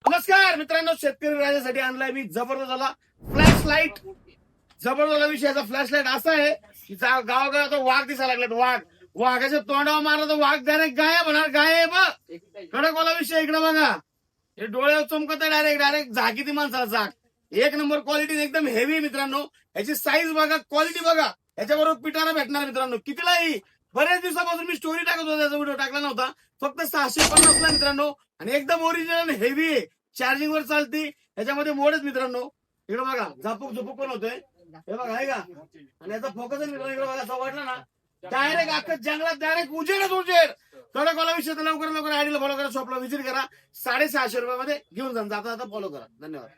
नमस्कार मित्रांनो, शेतकरी राजासाठी आणलाय मी जबरदस्त झाला फ्लॅश लाईट. जबरदस्त विषयाचा फ्लॅश लाईट असा आहे की गावागावात वाघ दिसायला लागलेत. वाघाच्या तोंडावर मारला तर वाघ डायरेक्ट गायब होणार. गायब कडकवाला विषय इकडे बघा. हे डोळ्यावर चमकत आहे. डायरेक्ट झाकी ती माणसाला जाग. एक नंबर क्वालिटी, एकदम हेवी मित्रांनो. याची साईज बघा, क्वालिटी बघा. याच्याबरोबर पिटारा भेटणार मित्रांनो. कितीला येईल? बऱ्याच दिवसापासून मी स्टोरी टाकत होतो, त्याचा व्हिडिओ टाकला नव्हता. फक्त 650 ला मित्रांनो. आणि एकदम ओरिजिनल हेवी आहे. चार्जिंग वर चालती. याच्यामध्ये मोडच मित्रांनो. इकडे बघा, झापूक झुपूक पण होतोय. हे बघा आहे का. आणि याचा फोकस मित्रांनो इकडे बघा, असा वाटला ना डायरेक्ट अख्खा जंगलात डायरेक्ट उजेडच उजेड. कडकवाला विषय तर लवकर आयडीला फॉलो करा, शॉपला व्हिजिट करा. 650 रुपयामध्ये घेऊन जाता फॉलो करा. धन्यवाद.